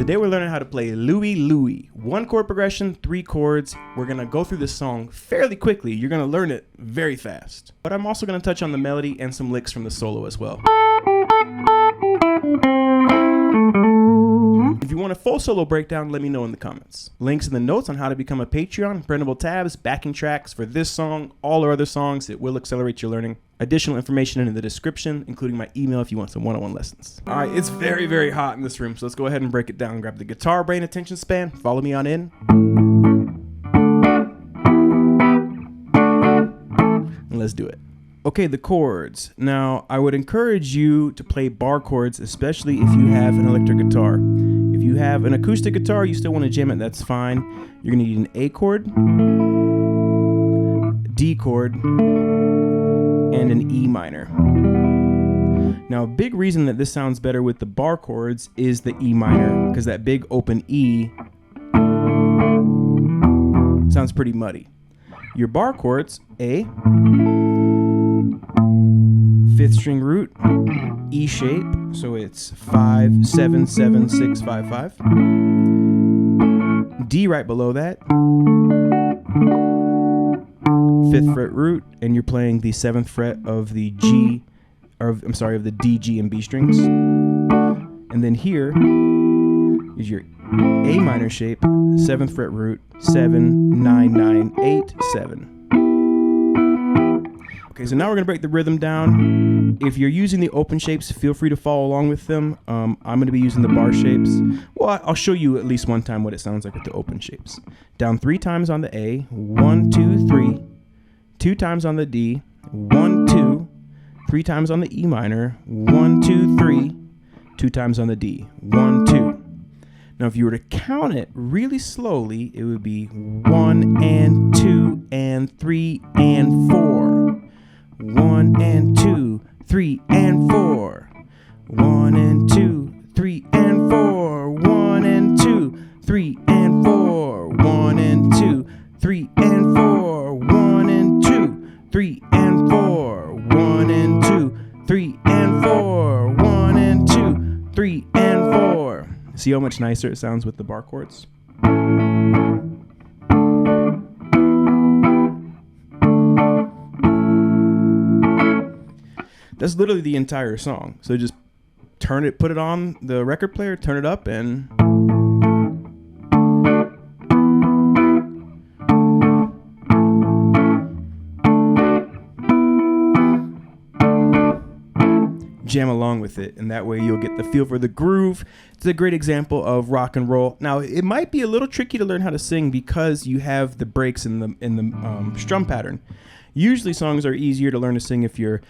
Today we're learning how to play Louie Louie. 1 chord progression, 3 chords. We're going to go through this song fairly quickly. You're going to learn it very fast. But I'm also going to touch on the melody and some licks from the solo as well. If you want a full solo breakdown, let me know in the comments. Links in the notes on how to become a Patreon, printable tabs, backing tracks for this song, all our other songs. It will accelerate your learning. Additional information in the description, including my email if you want some one-on-one lessons. All right, it's very, very hot in this room, so let's go ahead and break it down. Grab the guitar, brain, attention span. Follow me on in. And let's do it. Okay, the chords. Now, I would encourage you to play bar chords, especially if you have an electric guitar. If you have an acoustic guitar, you still want to jam it, that's fine. You're going to need an A chord, D chord, and an E minor. Now, a big reason that this sounds better with the bar chords is the E minor, because that big open E sounds pretty muddy. Your bar chords, A, 5th string root, E shape, so it's 5, 7, 7, 6, 5, 5. D right below that, 5th fret root, and you're playing the 7th fret of the G, of the D, G, and B strings. And then here is your A minor shape, 7th fret root, 7, 9, 9, 8, 7. Okay, so now we're gonna break the rhythm down. If you're using the open shapes, feel free to follow along with them. I'm gonna be using the bar shapes. Well, I'll show you at least one time what it sounds like with the open shapes. Down 3 times on the A, 1, 2, 3. 2 times on the D, 1, 2. 3 times on the E minor, 1, 2, 3. 2 times on the D, 1, 2. Now, if you were to count it really slowly, it would be 1 and 2 and 3 and 4. 1 and 2, 3 and 4. 1 and 2, 3 and 4. 1 and 2, 3 and 4. 1 and 2, 3 and 4. 1 and 2, 3 and 4. 1 and 2, 3 and 4. 1 and 2, 3 and 4. See how much nicer it sounds with the bar chords? That's literally the entire song. So just put it on the record player, turn it up, and jam along with it, and that way you'll get the feel for the groove. It's a great example of rock and roll. Now, it might be a little tricky to learn how to sing because you have the breaks in the strum pattern. Usually songs are easier to learn to sing if you're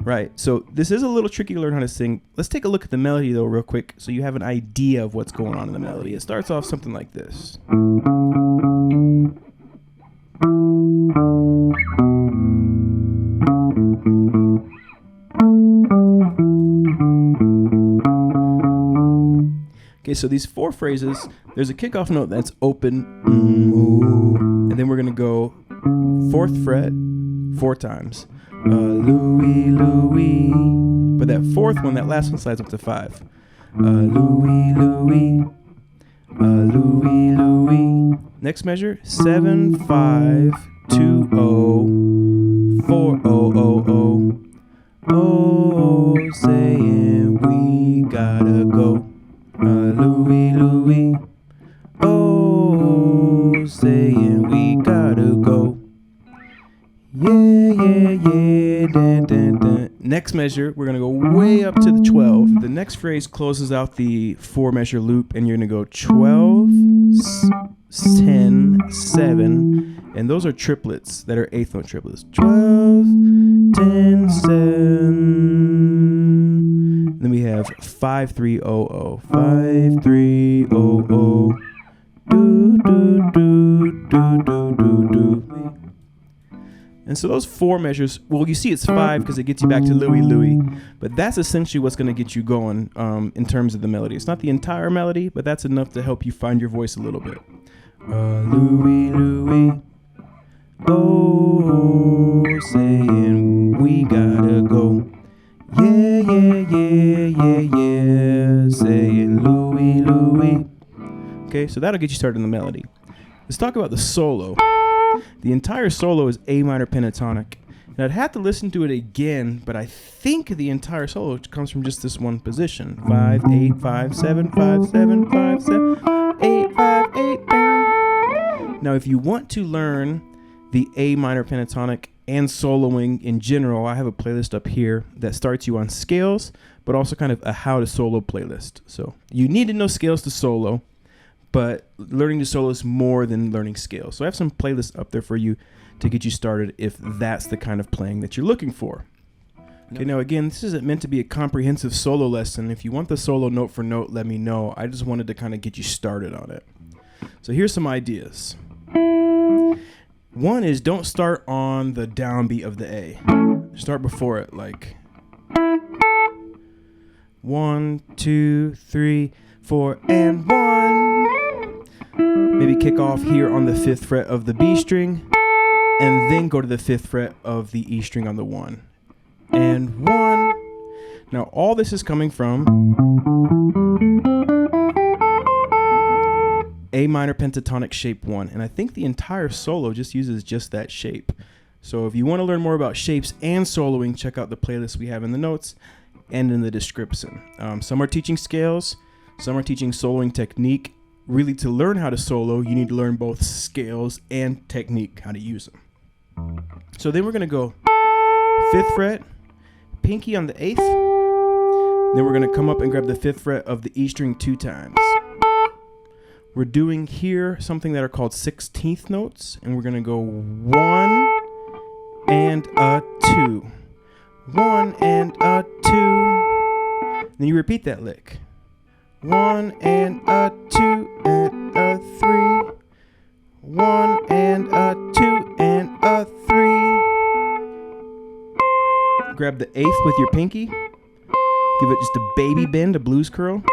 right. So this is a little tricky to learn how to sing. Let's take a look at the melody though real quick so you have an idea of what's going on in the melody. It starts off something like this. Okay, so these 4 phrases, there's a kickoff note that's open, and then we're gonna go 4th fret 4 times. Louie, Louie. But that 4th one, that last one slides up to 5. Louie, Louie. Louie, Louie. Next measure, 7, 5, 2, 0, 4, 0, 0, 0. Oh, saying we gotta go. Louie, Louie. Oh, saying we gotta go. Yeah, yeah, yeah, dun, dun, dun. Next measure, we're gonna go way up to the 12. The next phrase closes out the 4 measure loop, and you're gonna go 12, 10, 7, and those are triplets that are 8th note triplets. 12, 10, 7. Then we have 5, 3, 0, 0. 5, 3, 0, 0. Do, do, do, do, do, do, do. And so those 4 measures, well, you see it's 5 because it gets you back to Louie Louie, but that's essentially what's going to get you going in terms of the melody. It's not the entire melody, but that's enough to help you find your voice a little bit. Louie Louie, oh, saying we got Okay, so that'll get you started in the melody. Let's talk about the solo. The entire solo is A minor pentatonic. And I'd have to listen to it again, but I think the entire solo comes from just this one position. 5, 8, 5, 7, 5, 7, 5, 7, 8, 5, 8. Now, if you want to learn the A minor pentatonic and soloing in general, I have a playlist up here that starts you on scales, but also kind of a how to solo playlist. So you need to know scales to solo, but learning to solo is more than learning scales. So I have some playlists up there for you to get you started if that's the kind of playing that you're looking for. Okay, now again, this isn't meant to be a comprehensive solo lesson. If you want the solo note for note, let me know. I just wanted to kind of get you started on it. So here's some ideas. One is don't start on the downbeat of the A. Start before it, like 1, 2, 3, 4, and 1. Maybe kick off here on the 5th fret of the B string, and then go to the 5th fret of the E string on the 1. And 1. Now all this is coming from A minor pentatonic shape 1, and I think the entire solo just uses just that shape. So if you want to learn more about shapes and soloing, check out the playlist we have in the notes and in the description. Some are teaching scales, some are teaching soloing technique. Really, to learn how to solo, you need to learn both scales and technique, how to use them. So then we're going to go 5th fret, pinky on the 8th. Then we're going to come up and grab the 5th fret of the E string 2 times. We're doing here something that are called 16th notes, and we're going to go 1 and a 2. 1 and a 2. Then you repeat that lick. 1 and a 2 and a 3. 1 and a 2 and a 3. Grab the 8th with your pinky. Give it just a baby bend, a blues curl.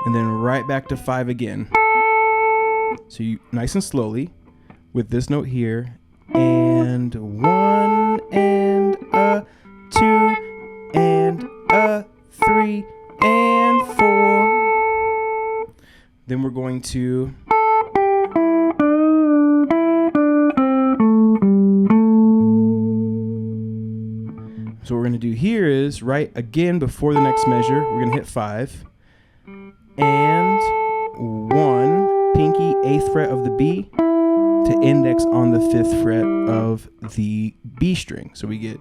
And then right back to 5 again. So you nice and slowly with this note here. And 1 and a 2 and a 3 and 4. Then we're going to so what we're going to do here is right again before the next measure, we're going to hit 5 and 1, pinky 8th fret of the B to index on the 5th fret of the B string. So we get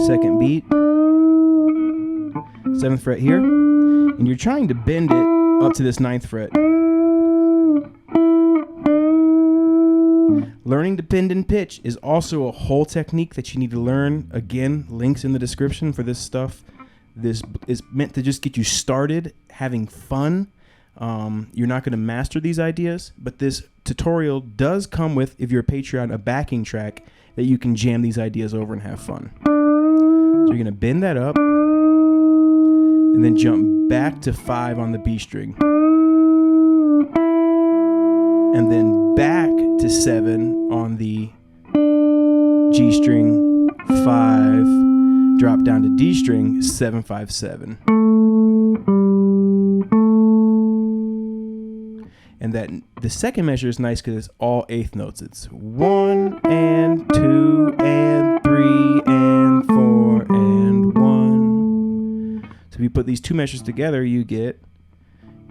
2nd beat, 7th fret here, and you're trying to bend it up to this 9th fret. Learning to bend and pitch is also a whole technique that you need to learn. Again, links in the description for this stuff. This is meant to just get you started having fun. You're not going to master these ideas, but this tutorial does come with, if you're a Patreon, a backing track that you can jam these ideas over and have fun. So you're going to bend that up and then jump back to 5 on the B string. And then back to 7 on the G string, 5, drop down to D string, 7, 5, 7. And that the second measure is nice because it's all 8th notes. It's 1 and 2 and 3 and 4 and 1. So if you put these two measures together, you get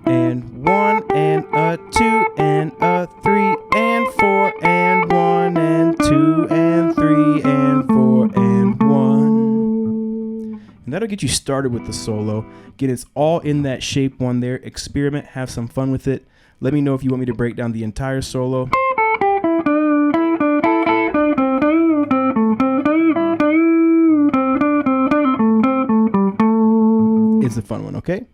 and 1 and a 2 and a 3 and 4 and 1 and 2 and 3 and 4 and 1. And that'll get you started with the solo. Again, it's all in that shape 1 there. Experiment, have some fun with it. Let me know if you want me to break down the entire solo. It's a fun one, okay?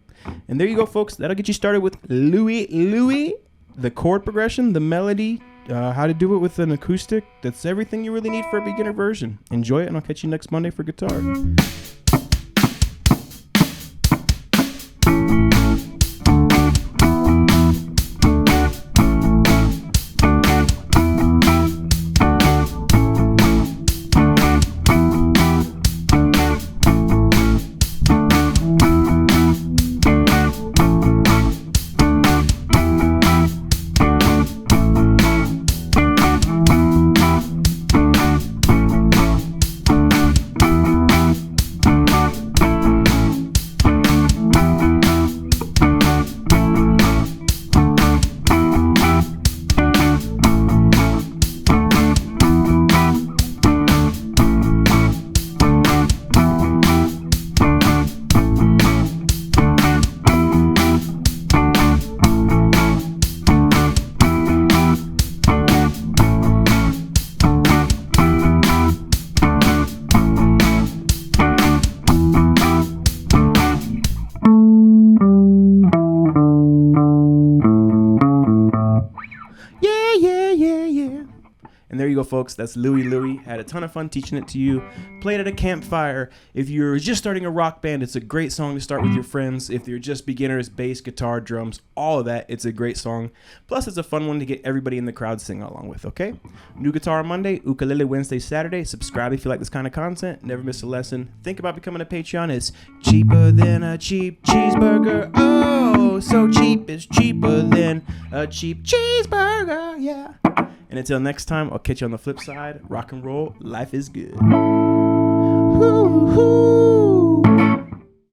And there you go, folks. That'll get you started with Louie Louie, the chord progression, the melody, how to do it with an acoustic. That's everything you really need for a beginner version. Enjoy it, and I'll catch you next Monday for guitar. Yeah, yeah, yeah, yeah. And there you go, folks. That's Louie Louie. Had a ton of fun teaching it to you. Played at a campfire. If you're just starting a rock band, it's a great song to start with your friends. If you're just beginners, bass, guitar, drums, all of that, it's a great song. Plus, it's a fun one to get everybody in the crowd singing along with, okay? New guitar on Monday, ukulele Wednesday, Saturday. Subscribe if you like this kind of content. Never miss a lesson. Think about becoming a Patreon. It's cheaper than a cheap cheeseburger. Oh, so cheap, it's cheaper than a cheap cheeseburger. Yeah. And until next time, I'll catch you on the flip side. Rock and roll, life is good. Ooh, ooh.